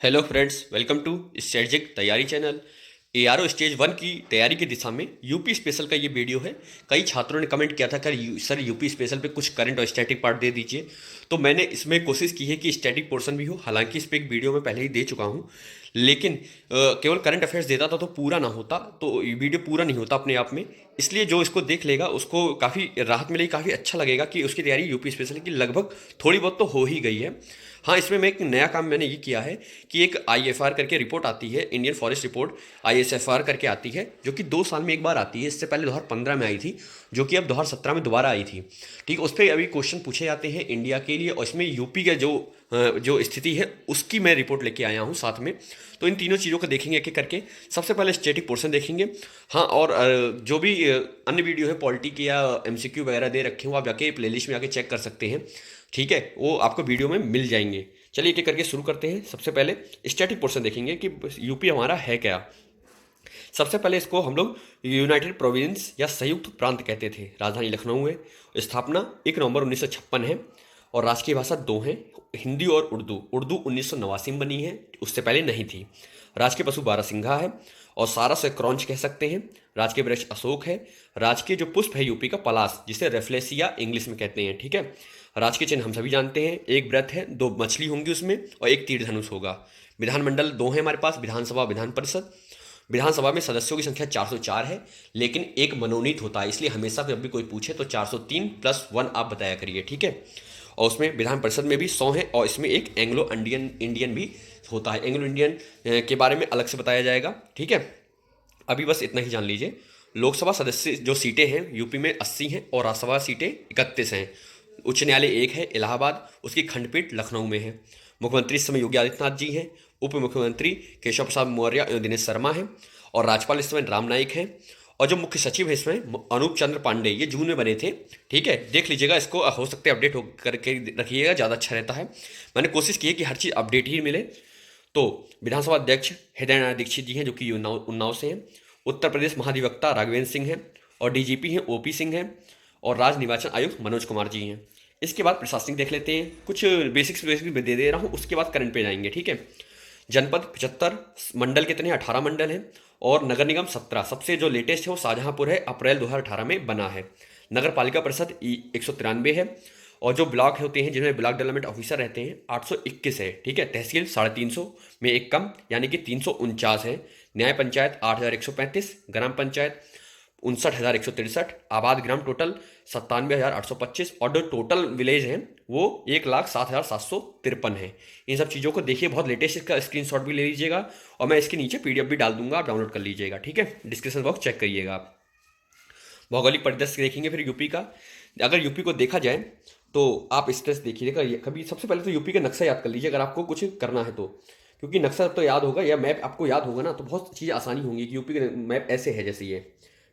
Hello friends, welcome to strategic Taiyari channel. ARO stage 1 की तैयारी की दिशा में यूपी स्पेशल का ये वीडियो है। कई छात्रों ने कमेंट किया था कि सर यूपी स्पेशल पे कुछ करंट और स्टैटिक पार्ट दे दीजिए। तो मैंने इसमें कोशिश की है कि स्टैटिक पोर्शन भी हो। हालांकि इस पर एक वीडियो मैं पहले ही दे चुका हूँ, लेकिन केवल करंट अफेयर्स देता था तो पूरा ना होता, तो ये वीडियो पूरा नहीं होता अपने आप में। इसलिए जो इसको देख लेगा उसको काफ़ी राहत मिलेगी, काफ़ी अच्छा लगेगा कि उसकी तैयारी यूपी स्पेशल की लगभग थोड़ी बहुत तो हो ही गई है। हाँ, इसमें मैं एक नया काम मैंने ये किया है कि एक आईएफआर करके रिपोर्ट आती है, इंडियन फॉरेस्ट रिपोर्ट आईएसएफआर करके आती है, जो कि 2 साल में एक बार आती है। इससे पहले 2015 में आई थी, जो कि अब 2017 में दोबारा आई थी। ठीक, उस पर अभी क्वेश्चन पूछे जाते हैं इंडिया के लिए, और इसमें यूपी का जो स्थिति है उसकी मैं रिपोर्ट लेके आया हूँ साथ में। तो इन तीनों चीज़ों को देखेंगे एक एक करके। सबसे पहले स्टैटिक पोर्शन देखेंगे। हाँ, और जो भी अन्य वीडियो है पॉलिटी की या एमसीक्यू वगैरह दे रखे हो, आप जाके प्लेलिस्ट में जाके चेक कर सकते हैं। ठीक है, वो आपको वीडियो में मिल जाएंगे। चलिए एक एक करके शुरू करते हैं। सबसे पहले स्टैटिक पोर्शन देखेंगे कि यूपी हमारा है क्या। सबसे पहले इसको हम लोग यूनाइटेड प्रोविंस या संयुक्त प्रांत कहते थे। राजधानी लखनऊ है। स्थापना 1 नवंबर 1956 है। और राष्ट्रीय भाषा दो हैं, हिंदी और उर्दू। उर्दू 1989 में बनी है, उससे पहले नहीं थी। राजकीय पशु बारहसिंघा है और सारस या क्रॉन्च कह सकते हैं। राजकीय वृक्ष अशोक है। राजकीय जो पुष्प है यूपी का पलाश, जिसे रेफ्लेसिया इंग्लिश में कहते हैं। ठीक है। राजकीय चिन्ह हम सभी जानते हैं, एक व्रत है, 2 मछली होंगी उसमें, और एक तीर धनुष होगा। विधानमंडल 2 है हमारे पास, विधानसभा विधान परिषद। विधानसभा में सदस्यों की संख्या 404 है, लेकिन एक मनोनीत होता है, इसलिए हमेशा जब भी कोई पूछे तो 403 + 1 आप बताया करिए। ठीक है। और उसमें विधान परिषद में भी 100 है, और इसमें एक एंग्लो इंडियन इंडियन भी होता है। एंग्लो इंडियन के बारे में अलग से बताया जाएगा। ठीक है। अभी बस इतना ही जान लीजिए। लोकसभा सदस्य जो सीटें हैं यूपी में 80 हैं, और राज्यसभा सीटें 31 हैं। उच्च न्यायालय एक है इलाहाबाद, उसकी खंडपीठ लखनऊ में है। मुख्यमंत्री इस समय योगी आदित्यनाथ जी हैं। उप मुख्यमंत्री केशव प्रसाद मौर्य एवं दिनेश शर्मा हैं। और राज्यपाल इस समय राम नाईक हैं। और जो मुख्य सचिव है इसमें अनूप चंद्र पांडे, ये जून में बने थे। ठीक है, देख लीजिएगा इसको, हो सकता है अपडेट हो करके रखिएगा, ज़्यादा अच्छा रहता है। मैंने कोशिश की है कि हर चीज़ अपडेट ही मिले। तो विधानसभा अध्यक्ष हृदय नारायण दीक्षित जी हैं, जो कि उन्नाव से हैं। उत्तर प्रदेश महाधिवक्ता राघवेंद्र सिंह हैं। और डीजीपी हैं ओपी सिंह हैं। और राज्य निर्वाचन आयुक्त मनोज कुमार जी हैं। इसके बाद प्रशासनिक देख लेते हैं। कुछ बेसिक्स दे दे रहा हूँ, उसके बाद करंट पे जाएंगे। ठीक है। जनपद 75, मंडल कितने 18 मंडल हैं। और नगर निगम 17। सबसे जो लेटेस्ट है वो शाहजहांपुर है, अप्रैल 2018 में बना है। नगर पालिका परिषद 193 है। और जो ब्लॉक होते हैं जिनमें ब्लॉक डेवलपमेंट ऑफिसर रहते हैं 821 है। ठीक है। तहसील 350 में एक कम, यानी कि 349 है। न्याय पंचायत 8135। ग्राम पंचायत 59,163। आबाद ग्राम टोटल 97,825। और जो टोटल विलेज हैं वो 1,07,753 है। इन सब चीज़ों को देखिए, बहुत लेटेस्ट, इसका स्क्रीनशॉट भी ले लीजिएगा, और मैं इसके नीचे पीडीएफ भी डाल दूंगा, आप डाउनलोड कर लीजिएगा। ठीक है, डिस्क्रिप्शन बॉक्स चेक करिएगा आप। भौगोलिक परिदृश्य देखेंगे फिर यूपी का। अगर यूपी को देखा जाए तो आप इस तरह से देखिएगा। कभी सबसे पहले तो यूपी का नक्शा याद कर लीजिए, अगर आपको कुछ करना है तो। क्योंकि नक्शा तो याद होगा या मैप आपको याद होगा ना, तो बहुत चीज़ आसानी होंगी कि यूपी का मैप ऐसे है जैसे ये।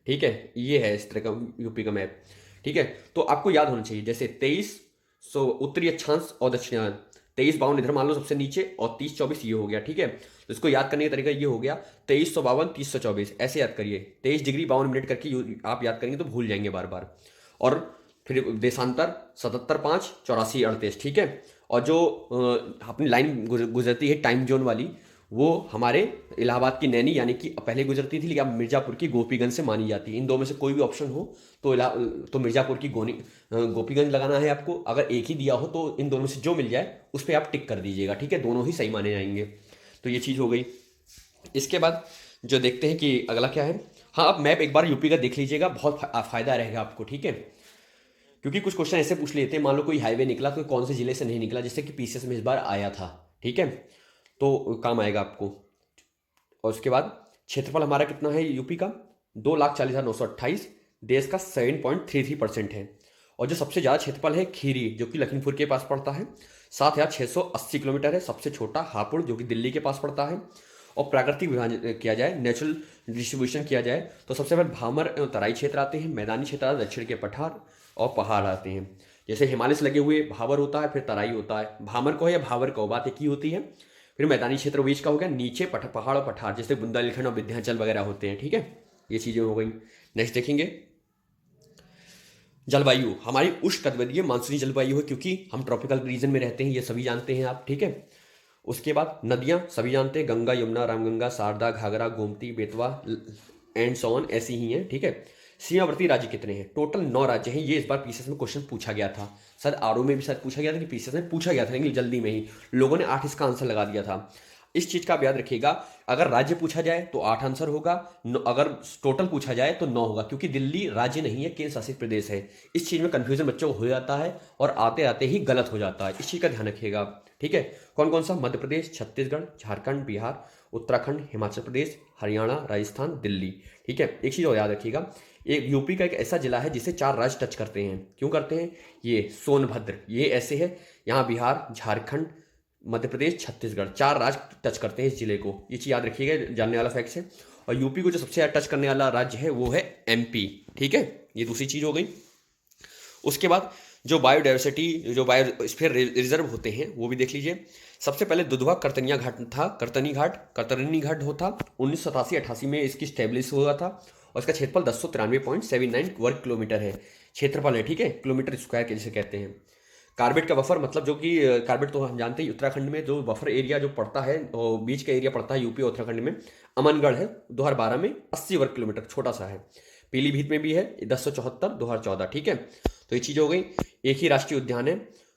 ठीक है, ये है इस तरह का यूपी का मैप। ठीक है, तो आपको याद होना चाहिए, जैसे 23 उत्तरी अक्षांश और दक्षिणांश। 2352 इधर मान लो सबसे नीचे, और 3024 ये हो गया। ठीक है, तो इसको याद करने का तरीका ये हो गया, 2352 3024 ऐसे याद करिए। 23 डिग्री 52 मिनट करके आप याद करेंगे तो भूल जाएंगे बार बार। और फिर देशांतर 77 5 84 38। ठीक है। और जो अपनी लाइन गुजरती है टाइम जोन वाली, वो हमारे इलाहाबाद की नैनी, यानी कि पहले गुजरती थी, लेकिन अब मिर्जापुर की गोपीगंज से मानी जाती है। इन दो में से कोई भी ऑप्शन हो तो तो मिर्जापुर की गोपीगंज लगाना है आपको। अगर एक ही दिया हो तो इन दोनों में से जो मिल जाए उस पर आप टिक कर दीजिएगा। ठीक है, दोनों ही सही माने जाएंगे। तो ये चीज़ हो गई। इसके बाद जो देखते हैं कि अगला क्या है। हाँ, आप मैप एक बार यूपी का देख लीजिएगा, बहुत फायदा रहेगा आपको। ठीक है, क्योंकि कुछ क्वेश्चन ऐसे पूछ लेते हैं, मान लो कोई हाईवे निकला तो कौन से जिले से नहीं निकला, जैसे कि पीसीएस में इस बार आया था। ठीक है, तो काम आएगा आपको। और उसके बाद क्षेत्रफल हमारा कितना है यूपी का, 2,40,928। देश का 7.33% है। और जो सबसे ज़्यादा क्षेत्रफल है खीरी, जो कि लखीमपुर के पास पड़ता है, 7,680 किलोमीटर है। सबसे छोटा हापुड़, जो कि दिल्ली के पास पड़ता है। और प्राकृतिक विभाजन किया जाए, नेचुरल डिस्ट्रीब्यूशन किया जाए, तो सबसे पहले भामर एवं तराई क्षेत्र आते हैं। मैदानी क्षेत्र आते हैं, दक्षिण के पठार और पहाड़ आते हैं। जैसे हिमालय से लगे हुए भावर होता है, फिर तराई होता है। भामर को है या भावर को, बात एक ही होती है। फिर मैदानी क्षेत्र बीच का हो गया, नीचे पहाड़ और पठार, जैसे बुंदेलखंड और विंध्याचल वगैरह होते हैं। ठीक है, ये चीज़ें हो गई। नेक्स्ट देखेंगे जलवायु। हमारी उष्णकटिबंधीय मानसूनी जलवायु है, क्योंकि हम ट्रॉपिकल रीजन में रहते हैं, ये सभी जानते हैं आप। ठीक है, उसके बाद नदियाँ सभी जानते हैं, Ganga, Yamuna, Ramganga, Sharda, Ghaghara, Gomti, Betwa and so on, ऐसी ही हैं, ठीक है। सीमावर्ती राज्य कितने हैं? टोटल 9 राज्य हैं। ये इस बार पीसीएस में क्वेश्चन पूछा गया था, सर आरओ में भी शायद पूछा गया था कि पीसीएस में पूछा गया था, लेकिन जल्दी में ही लोगों ने 8 इसका आंसर लगा दिया था। इस चीज का आप याद रखिएगा, अगर राज्य पूछा जाए तो 8 आंसर होगा, अगर टोटल पूछा जाए तो 9 होगा, क्योंकि दिल्ली राज्य नहीं है, केंद्र शासित प्रदेश है। इस चीज में कंफ्यूजन बच्चों को हो जाता है और आते आते ही गलत हो जाता है, इस चीज का ध्यान रखिएगा, ठीक है। कौन कौन सा? मध्य प्रदेश, छत्तीसगढ़, झारखंड, बिहार, उत्तराखंड, हिमाचल प्रदेश, हरियाणा, राजस्थान, दिल्ली, ठीक है। एक चीज और याद रखिएगा, एक यूपी का एक ऐसा जिला है जिसे 4 राज्य टच करते हैं। क्यों करते हैं? ये सोनभद्र, ये ऐसे है, यहाँ बिहार, झारखंड, मध्य प्रदेश, छत्तीसगढ़, 4 राज्य टच करते हैं इस जिले को। ये चीज याद रखिएगा, जानने वाला फैक्ट है। और यूपी को जो सबसे ज्यादा टच करने वाला राज्य है वो है एमपी, ठीक है। ये दूसरी चीज हो गई। उसके बाद जो बायोडाइवर्सिटी, जो बायोस्फीयर रिजर्व होते हैं वो भी देख लीजिए। सबसे पहले दुधवा करतनिया घाट था, करतनी घाट होता 1987-88 में इसकी स्टेब्लिश हुआ था, और इसका क्षेत्रफल 1093.79 वर्ग किलोमीटर है, क्षेत्रफल है, ठीक है, किलोमीटर स्क्वायर के जिसे कहते हैं। कार्बेट का बफर, मतलब जो कि कार्बेट तो हम जानते हैं उत्तराखंड में जो बफर एरिया जो पड़ता है, और बीच का एरिया पड़ता है यूपी और उत्तराखंड में, अमनगढ़ है 2012 में 80 वर्ग किलोमीटर, छोटा सा है। पीलीभीत में भी है 1074 2014, ठीक है। तो ये चीज़ हो गई। एक ही राष्ट्रीय उद्यान है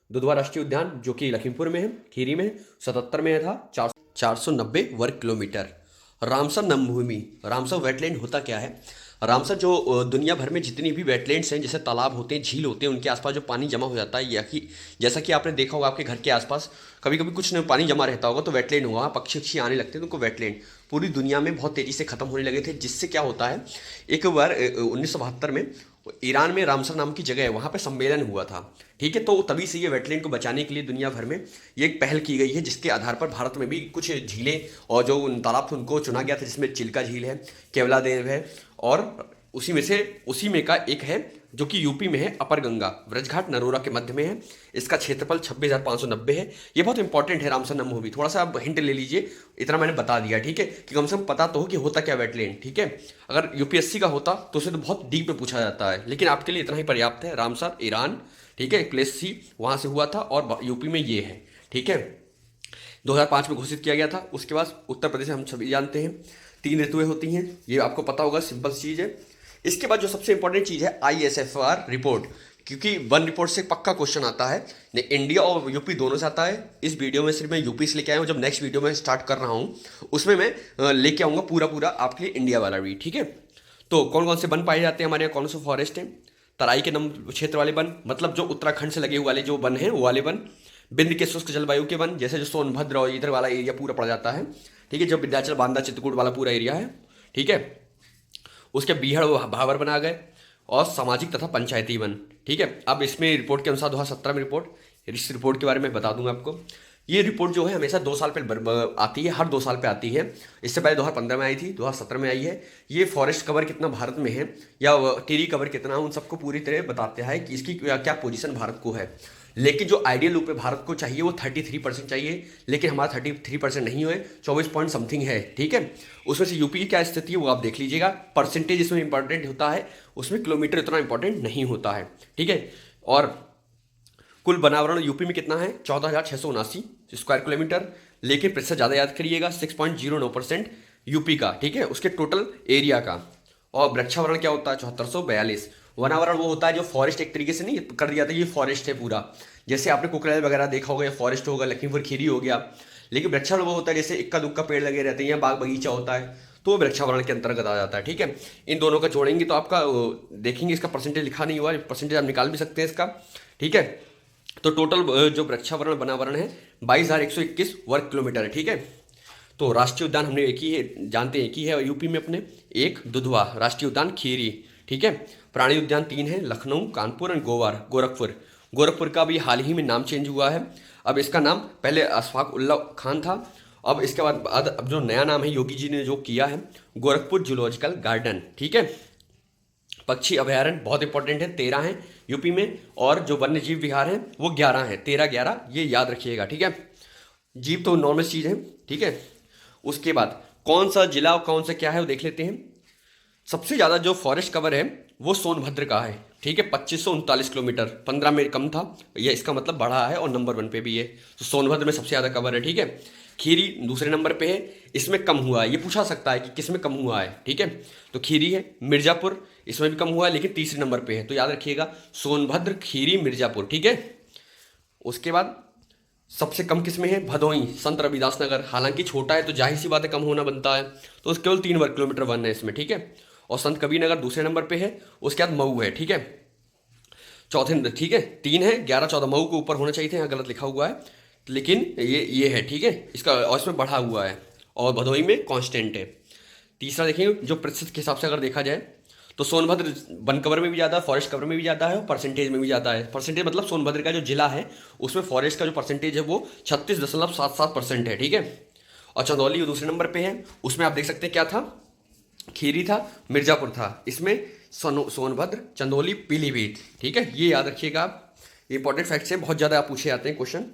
दुधवा राष्ट्रीय उद्यान, जो कि लखीमपुर में है, खीरी में है, 77 में था, 490 वर्ग किलोमीटर। रामसर नमभूमि, रामसर वेटलैंड होता क्या है? रामसर जो दुनिया भर में जितनी भी वेटलैंड्स हैं, जैसे तालाब होते हैं, झील होते हैं, उनके आसपास जो पानी जमा हो जाता है, या कि जैसा कि आपने देखा होगा आपके घर के आसपास कभी कभी कुछ पानी जमा रहता होगा तो वेटलैंड होगा, वहाँ पक्षी वक्षी आने लगते हैं तो उनको वेटलैंड पूरी दुनिया में बहुत तेज़ी से खत्म होने लगे थे। जिससे क्या होता है, एक बार 1972 में ईरान में रामसर नाम की जगह है, वहाँ पे सम्मेलन हुआ था, ठीक है। तो तभी से ये वेटलैंड को बचाने के लिए दुनिया भर में ये एक पहल की गई है, जिसके आधार पर भारत में भी कुछ झीलें और जो तालाब थे उनको चुना गया था, जिसमें चिल्का झील है, केवला देव है, और उसी में का एक है जो कि यूपी में है, अपर गंगा, ब्रजघाट नरोरा के मध्य में है। इसका क्षेत्रफल 26,590 है। ये बहुत इंपॉर्टेंट है रामसर नमभूमि, थोड़ा सा आप हिंट ले लीजिए, इतना मैंने बता दिया, ठीक है, कि कम से कम पता तो हो कि होता क्या वेटलैंड, ठीक है। अगर यूपीएससी का होता तो उसे तो बहुत डीप में पूछा जाता है, लेकिन आपके लिए इतना ही पर्याप्त है। रामसर ईरान, ठीक है, प्लेस सी वहाँ से हुआ था, और यूपी में ये है, ठीक है। 2005 में घोषित किया गया था। उसके बाद उत्तर प्रदेश हम सभी जानते हैं 3 ऋतुएं होती हैं, ये आपको पता होगा, सिंपल चीज़ है। इसके बाद जो सबसे इंपॉर्टेंट चीज़ है ISFR रिपोर्ट, क्योंकि वन रिपोर्ट से पक्का क्वेश्चन आता है, इंडिया और यूपी दोनों से आता है। इस वीडियो में सिर्फ मैं यूपी से लेके आया हूँ, जब नेक्स्ट वीडियो में स्टार्ट कर रहा हूँ उसमें मैं लेके आऊँगा पूरा आपके लिए इंडिया वाला भी, ठीक है। तो कौन कौन से वन पाए जाते हैं हमारे यहाँ, कौन से फॉरेस्ट हैं? तराई के नम क्षेत्र वाले वन, मतलब जो उत्तराखंड से लगे हुए वाले जो वन हैं वो वाले वन। बिंद के शुष्क जलवायु के वन, जैसे जो सोनभद्र और इधर वाला एरिया पूरा पड़ जाता है, ठीक है, जो विंध्याचल, बांदा, चित्रकूट वाला पूरा एरिया है, ठीक है। उसके बीहड़ व भावर बना गए, और सामाजिक तथा पंचायती वन, ठीक है। अब इसमें रिपोर्ट के अनुसार 2017 में इस रिपोर्ट के बारे में बता दूंगा आपको। ये रिपोर्ट जो है हमेशा 2 साल पे आती है, हर 2 साल पे आती है। इससे पहले 2015 में आई थी, 2017 में आई है। ये फॉरेस्ट कवर कितना भारत में है, या टेरी कवर कितना, उन सबको पूरी तरह बताते हैं कि इसकी क्या पोजीशन भारत को है। लेकिन जो आइडियल रूप है भारत को चाहिए वो 33% चाहिए, लेकिन हमारा 33% नहीं हुए, 24 पॉइंट समथिंग है, ठीक है। उसमें से यूपी की क्या स्थिति है वो आप देख लीजिएगा। परसेंटेज इसमें इंपॉर्टेंट होता है, उसमें किलोमीटर इतना इंपॉर्टेंट नहीं होता है, ठीक है। और कुल बनावरण यूपी में कितना है? 14,679 स्क्वायर किलोमीटर, लेकिन प्रतिशत ज़्यादा याद करिएगा, 6.09% यूपी का, ठीक है, उसके टोटल एरिया का। और वृक्षावरण क्या होता है? 7442। वनावरण वो होता है जो फॉरेस्ट एक तरीके से नहीं कर दिया था, ये फॉरेस्ट है पूरा, जैसे आपने कुकरेल वगैरह देखा होगा, फॉरेस्ट होगा, लखीमपुर खीरी हो गया। लेकिन वृक्षावरण वो होता है जैसे इक्का दुक्का पेड़ लगे रहते हैं या बाग बगीचा होता है, तो वो वृक्षावरण के अंतर्गत आ जाता है, ठीक है। इन दोनों का जोड़ेंगे तो आपका देखेंगे, इसका परसेंटेज लिखा नहीं हुआ, परसेंटेज आप निकाल भी सकते हैं इसका, ठीक है। तो टोटल जो वृक्षावरण वनावरण है 22,121 वर्ग किलोमीटर है, ठीक है। तो राष्ट्रीय उद्यान हमने एक ही है, जानते हैं एक ही है यूपी में अपने, एक दुधवा राष्ट्रीय उद्यान खीरी, ठीक है। प्राणी उद्यान 3 है, लखनऊ, कानपुर और गोरखपुर का भी हाल ही में नाम चेंज हुआ है। अब इसका नाम पहले अशफाक उल्ला खान था, अब इसके बाद अब जो नया नाम है योगी जी ने जो किया है, गोरखपुर जूलॉजिकल गार्डन, ठीक है। पक्षी अभयारण्य बहुत इंपॉर्टेंट है, 13 हैं यूपी में, और जो वन्य जीव विहार हैं वो 11 हैं, 13-11 ये याद रखिएगा, ठीक है। जीव तो नॉर्मल चीज़ है, ठीक है। उसके बाद कौन सा जिला और कौन सा क्या है वो देख लेते हैं। सबसे ज़्यादा जो फॉरेस्ट कवर है वो सोनभद्र का है, ठीक है, 2539 किलोमीटर, 15 में कम था, ये इसका मतलब बढ़ा है और नंबर 1 पे भी है। तो सोनभद्र में सबसे ज़्यादा कवर है, ठीक है। खीरी दूसरे नंबर पे है, इसमें कम हुआ है, ये पूछा सकता है कि किस में कम हुआ है, ठीक है। तो खीरी है। मिर्ज़ापुर, इसमें भी कम हुआ है लेकिन तीसरे नंबर पे है, तो याद रखिएगा सोनभद्र, खीरी, मिर्ज़ापुर, ठीक है। उसके बाद सबसे कम किस में है? भदोही, संत रविदास नगर, हालांकि छोटा है तो जाहिर सी बात है कम होना बनता है, तो केवल 3 वर्ग किलोमीटर वन है इसमें, ठीक है। और संत कबीर नगर दूसरे नंबर पे है, उसके बाद मऊ है, ठीक है, चौथे नंबर, ठीक है। 3 है, 11, 14, मऊ के ऊपर होना चाहिए थे, यहाँ गलत लिखा हुआ है, लेकिन ये है, ठीक है, इसका और इसमें बढ़ा हुआ है, और भदोही में कांस्टेंट है। तीसरा देखिए, जो प्रतिशत के हिसाब से अगर देखा जाए तो सोनभद्र वन कवर में भी ज़्यादा है, फॉरेस्ट कवर में भी ज़्यादा है, और परसेंटेज में भी ज़्यादा है। परसेंटेज मतलब सोनभद्र का जो जिला है उसमें फॉरेस्ट का जो परसेंटेज है वो 36.77% है, ठीक है। और चंदौली दूसरे नंबर पे है, उसमें आप देख सकते हैं क्या था, खीरी था, मिर्ज़ापुर था, इसमें सोनभद्र, चंदौली, पीलीभीत, ठीक है, ये याद रखिएगा आप, ये इंपॉर्टेंट फैक्ट्स हैं, बहुत ज़्यादा आप पूछे आते हैं क्वेश्चन।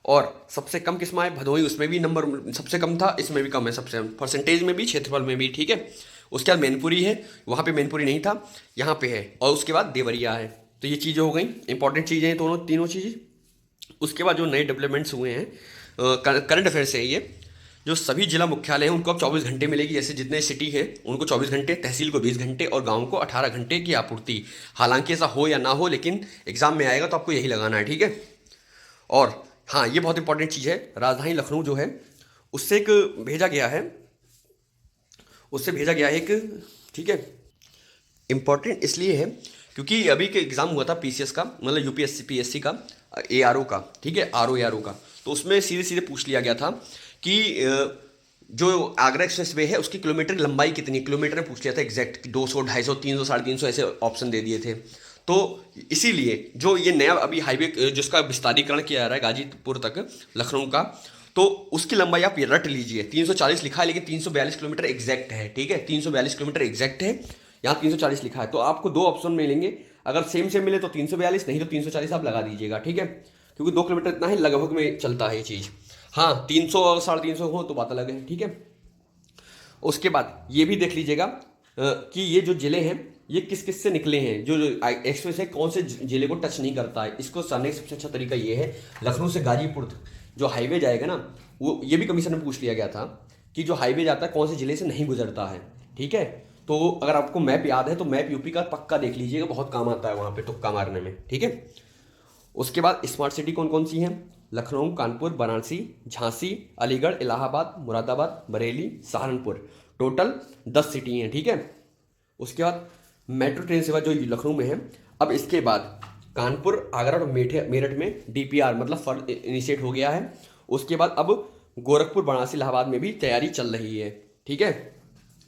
और सबसे कम किस में है? भदोही, उसमें भी नंबर सबसे कम था, इसमें भी कम है सबसे, परसेंटेज में भी, क्षेत्रफल में भी, ठीक है। उसके बाद मैनपुरी है, वहाँ पे मैनपुरी नहीं था, यहाँ पे है। और उसके बाद देवरिया है। तो ये चीज़ें हो गई, इंपॉर्टेंट चीज़ें हैं दोनों तीनों चीज़ें। उसके बाद जो नए डेवलपमेंट्स हुए हैं, करंट अफेयर्स है ये, जो सभी जिला मुख्यालय हैं उनको अब 24 घंटे मिलेगी, जैसे जितने सिटी है उनको 24 घंटे, तहसील को 20 घंटे और गांव को 18 घंटे की आपूर्ति। हालांकि ऐसा हो या ना हो, लेकिन एग्जाम में आएगा तो आपको यही लगाना है, ठीक है। और हाँ, ये बहुत इंपॉर्टेंट चीज़ है, राजधानी लखनऊ जो है उससे एक भेजा गया है, उससे भेजा गया है एक, ठीक है। इंपॉर्टेंट इसलिए है क्योंकि अभी के एग्ज़ाम हुआ था पीसीएस का, मतलब यूपीएससी पीएससी का, एआरओ का, ठीक है, आरओ एआरओ का। तो उसमें सीधे सीधे पूछ लिया गया था कि जो आगरा एक्सप्रेस वे है उसकी किलोमीटर लंबाई कितनी, किलोमीटर में पूछ लिया था एग्जैक्ट, 200, 250, 300, 350 ऐसे ऑप्शन दे दिए थे। तो इसीलिए जो ये नया अभी हाईवे जिसका विस्तारीकरण किया जा रहा है गाजीपुर तक लखनऊ का, तो उसकी लंबाई आप ये रट लीजिए, 340 लिखा है लेकिन 342 किलोमीटर एग्जैक्ट है, ठीक है, 342 किलोमीटर एग्जैक्ट है, यहाँ 340 लिखा है। तो आपको 2 ऑप्शन मिलेंगे, अगर सेम सेम मिले तो 342, नहीं तो 340 आप लगा दीजिएगा, ठीक है, क्योंकि 2 किलोमीटर इतना है, लगभग में चलता है ये चीज़। हाँ, 300 और 350 हो तो बात अलग है, ठीक है। उसके बाद ये भी देख लीजिएगा कि ये जो जिले हैं ये किस किस से निकले हैं, जो एक्सप्रेस है कौन से जिले को टच नहीं करता है। इसको जानने का सबसे अच्छा तरीका ये है, लखनऊ से गाजीपुर जो हाईवे जाएगा ना, वो ये भी कमीशन में पूछ लिया गया था कि जो हाईवे जाता है कौन से जिले से नहीं गुजरता है, ठीक है। तो अगर आपको मैप याद है तो मैप यूपी का पक्का देख लीजिएगा, बहुत काम आता है वहाँ पे तुक्का मारने में, ठीक है। उसके बाद स्मार्ट सिटी कौन कौन सी हैं? लखनऊ, कानपुर, वाराणसी, झांसी, अलीगढ़, इलाहाबाद, मुरादाबाद, बरेली, सहारनपुर, टोटल 10 सिटी हैं, ठीक है। उसके बाद मेट्रो ट्रेन सेवा जो लखनऊ में है, अब इसके बाद कानपुर, आगरा और मेरठ में डीपीआर मतलब फर्स्ट इनिशिएट हो गया है। उसके बाद अब गोरखपुर, वाराणसी, इलाहाबाद में भी तैयारी चल रही है, ठीक है।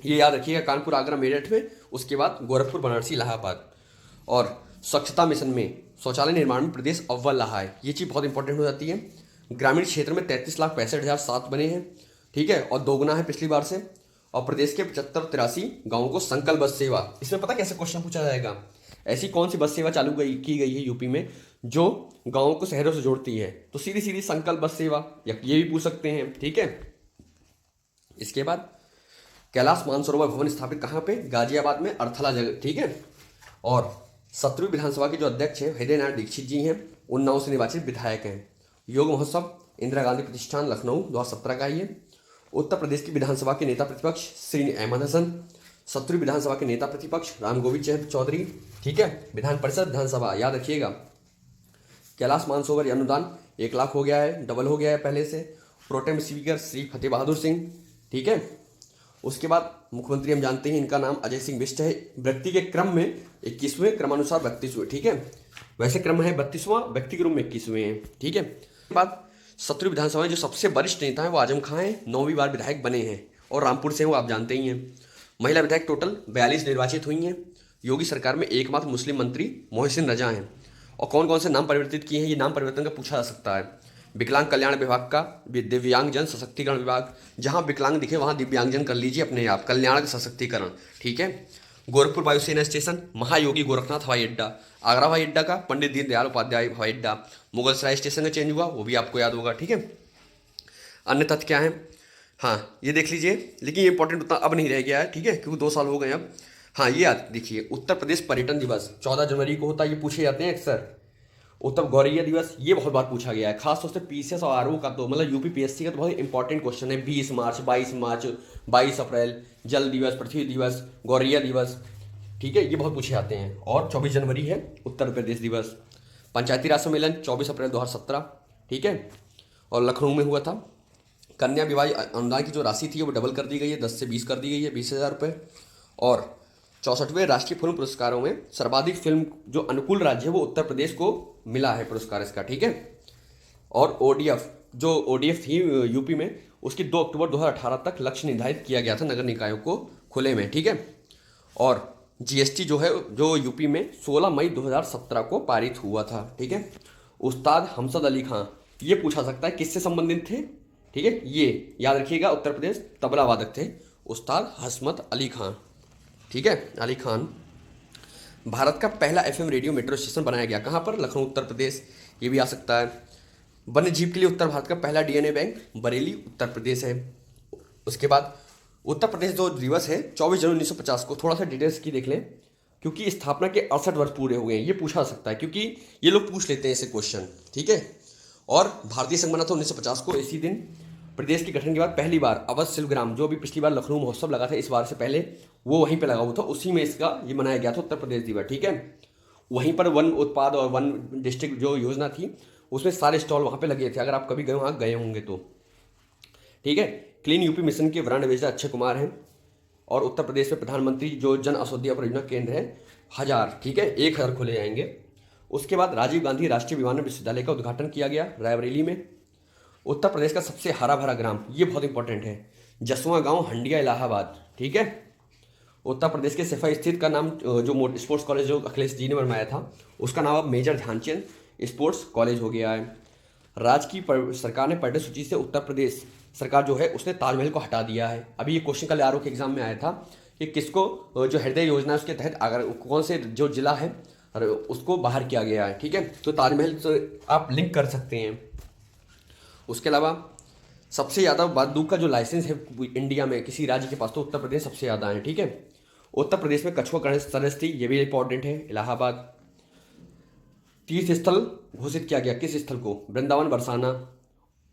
ये याद रखिएगा, कानपुर, आगरा, मेरठ में, उसके बाद गोरखपुर, वाराणसी, इलाहाबाद। और स्वच्छता मिशन में शौचालय निर्माण में प्रदेश अव्वल रहा है, ये चीज़ बहुत इंपॉर्टेंट हो जाती है। ग्रामीण क्षेत्र में 33,65,007 बने हैं, ठीक है, और दोगुना है पिछली बार से। और प्रदेश के 75-83 गाँवों को संकल्प बस सेवा, इसमें पता कैसे क्वेश्चन पूछा जाएगा, ऐसी कौन सी बस सेवा की गई है यूपी में जो गाँवों को शहरों से जोड़ती है, तो सीधी सीधी संकल्प बस सेवा, या ये भी पूछ सकते हैं, ठीक है। इसके बाद कैलाश मानसरोवर भवन स्थापित कहाँ पे? गाजियाबाद में, अर्थला जगह, ठीक है। और 17वीं विधानसभा के जो अध्यक्ष हैं हृदय नारायण दीक्षित जी हैं, उन्नाव से निर्वाचित विधायक हैं। योग महोत्सव इंदिरा गांधी प्रतिष्ठान लखनऊ 2017 का ही है। उत्तर प्रदेश की विधानसभा के नेता प्रतिपक्ष श्री अहमद हसन, 17वीं विधानसभा के नेता प्रतिपक्ष राम गोविंद चौधरी, ठीक है। विधान परिषद विधानसभा याद रखिएगा, कैलाश मानसरोवर अनुदान 1 लाख हो गया है, डबल हो गया है पहले से। प्रोटेम स्पीकर श्री फतेह बहादुर सिंह, ठीक है। उसके बाद मुख्यमंत्री हम जानते हैं इनका नाम अजय सिंह बिष्ट है, व्यक्ति के क्रम में 21वें, क्रमानुसार 32वें, ठीक है। वैसे क्रम है 32वां, व्यक्ति के रूप में 21वें हैं, ठीक है। उसके बाद 17वीं विधानसभा में जो सबसे वरिष्ठ नेता हैं वो आजम खां हैं, 9वीं बार विधायक बने हैं, और रामपुर से हैं, वो आप जानते ही हैं। महिला विधायक टोटल 42 निर्वाचित हुई हैं। योगी सरकार में एकमात्र मुस्लिम मंत्री मोहसिन रजा हैं। और कौन कौन से नाम परिवर्तित किए हैं, ये नाम परिवर्तन का पूछा जा सकता है। विकलांग कल्याण विभाग का दिव्यांगजन सशक्तिकरण विभाग, जहां विकलांग दिखे वहां दिव्यांगजन कर लीजिए अपने आप, कल्याण सशक्तिकरण, ठीक है। गोरखपुर वायुसेना स्टेशन, महायोगी गोरखनाथ हवाई अड्डा, आगरा हवाई अड्डा का पंडित दीनदयाल उपाध्याय हवाई अड्डा, मुगलसराय स्टेशन का चेंज हुआ, वो भी आपको याद होगा, ठीक है। अन्य तथ्य क्या है? हाँ, ये देख लीजिए, लेकिन ये इंपॉर्टेंट उतना अब नहीं रह गया है, ठीक है, क्योंकि 2 साल हो गए अब। हाँ ये देखिए, उत्तर प्रदेश पर्यटन दिवस 14 जनवरी को होता है, ये पूछे जाते हैं अक्सर। उत्तर गौरैया दिवस ये बहुत बार पूछा गया है, खासतौर से पीसीएस और आरओ का, तो मतलब यूपीपीएससी का तो बहुत इंपॉर्टेंट क्वेश्चन है। 20 मार्च, 22 मार्च, 22 अप्रैल, जल दिवस, पृथ्वी दिवस, गौरैया दिवस, ठीक है, ये बहुत पूछे जाते हैं। और 24 जनवरी है उत्तर प्रदेश दिवस। पंचायती राज सम्मेलन 24 अप्रैल 2017, ठीक है, और लखनऊ में हुआ था। कन्या विवाह अनुदान की जो राशि थी वो डबल कर दी गई है, 10 से 20 कर दी गई है, 20,000 रुपये। और 64वें राष्ट्रीय फिल्म पुरस्कारों में सर्वाधिक फिल्म जो अनुकूल राज्य है वो उत्तर प्रदेश को मिला है पुरस्कार इसका, ठीक है। और ओडीएफ, जो ओडीएफ थी यूपी में, उसकी 2 अक्टूबर 2018 तक लक्ष्य निर्धारित किया गया था नगर निकायों को खुले में, ठीक है। और जीएसटी जो है, जो यूपी में 16 मई 2017 को पारित हुआ था, ठीक है। उस्ताद हमसद अली खां, ये पूछा सकता है किससे संबंधित थे, ठीक है, ये याद रखिएगा, उत्तर प्रदेश तबला वादक थे उस्ताद हसमत अली खां, ठीक है, अली खान। भारत का पहला एफएम रेडियो मेट्रो स्टेशन बनाया गया कहाँ पर? लखनऊ उत्तर प्रदेश, ये भी आ सकता है। वन्य जीव के लिए उत्तर भारत का पहला डीएनए बैंक बरेली उत्तर प्रदेश है। उसके बाद उत्तर प्रदेश जो दिवस है 24 जनवरी 1950 को, थोड़ा सा डिटेल्स की देख लें, क्योंकि स्थापना के 68 वर्ष पूरे हो गए हैं, ये पूछा सकता है क्योंकि ये लोग पूछ लेते हैं ऐसे क्वेश्चन, ठीक है। और भारतीय संघ बना था 1950 को, इसी दिन। प्रदेश के गठन के बाद पहली बार अवध शिल्पग्राम, जो भी पिछली बार लखनऊ महोत्सव लगा था इस बार से पहले, वो वहीं पे लगा हुआ था, उसी में इसका ये मनाया गया था उत्तर प्रदेश दिवस, ठीक है। वहीं पर वन उत्पाद और वन डिस्ट्रिक्ट जो योजना थी उसमें सारे स्टॉल वहाँ पे लगे थे, अगर आप कभी वहाँ गए होंगे तो, ठीक है। क्लीन यूपी मिशन के ब्रांड एम्बेसडर अक्षय कुमार हैं। और उत्तर प्रदेश में प्रधानमंत्री जो जन औषधि परियोजना केंद्र है 1000, ठीक है, 1000 खोले जाएंगे। उसके बाद राजीव गांधी राष्ट्रीय विमानन विश्वविद्यालय का उद्घाटन किया गया रायबरेली में। उत्तर प्रदेश का सबसे हरा भरा ग्राम, ये बहुत इंपॉर्टेंट है, जसवां गांव, हंडिया, इलाहाबाद, ठीक है। उत्तर प्रदेश के सिफा स्थित का नाम, जो स्पोर्ट्स कॉलेज जो अखिलेश जी ने बनवाया था, उसका नाम अब मेजर ध्यानचंद स्पोर्ट्स कॉलेज हो गया है। राज्य की सरकार ने पर्यटन सूची से उत्तर प्रदेश सरकार जो है उसने ताजमहल को हटा दिया है। अभी ये क्वेश्चन कल आरओ के एग्जाम में आया था कि किसको, जो हृदय योजना है उसके तहत अगर कौन से जो जिला है उसको बाहर किया गया है, ठीक है। तो ताजमहल से आप लिंक कर सकते हैं। उसके अलावा सबसे ज़्यादा बंदूक का जो लाइसेंस है इंडिया में किसी राज्य के पास, तो उत्तर प्रदेश सबसे ज़्यादा है, ठीक है। उत्तर प्रदेश में कछुआ गणेश थी, ये भी इंपॉर्टेंट है, इलाहाबाद। तीर्थ स्थल घोषित किया गया किस स्थल को? वृंदावन, बरसाना,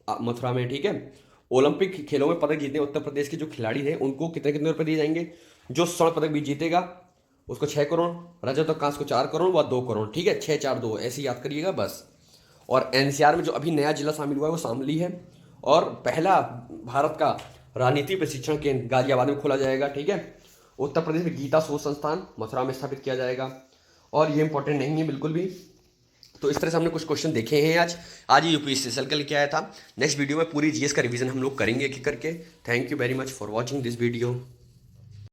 मथुरा में, ठीक है। ओलंपिक खेलों में पदक जीतने उत्तर प्रदेश के जो खिलाड़ी हैं उनको कितने कितने रुपये दिए जाएंगे? जो स्वर्ण पदक भी जीतेगा उसको 6 करोड़, रजत और कांस्य को 4 करोड़ व 2 करोड़, ठीक है, 6 4 2 ऐसे याद करिएगा बस। और एनसीआर में जो अभी नया जिला शामिल हुआ है वो शामली है। और पहला भारत का राजनीति प्रशिक्षण केंद्र गाजियाबाद में खोला जाएगा, ठीक है। उत्तर प्रदेश में गीता शोध संस्थान मथुरा में स्थापित किया जाएगा। और ये इंपॉर्टेंट नहीं है बिल्कुल भी। तो इस तरह से हमने कुछ क्वेश्चन देखे हैं आज ये यूपीएससी सेल का लेके आया था। नेक्स्ट वीडियो में पूरी जीएस का रिवीजन हम लोग करेंगे एक एक करके। Thank you very much for watching this video.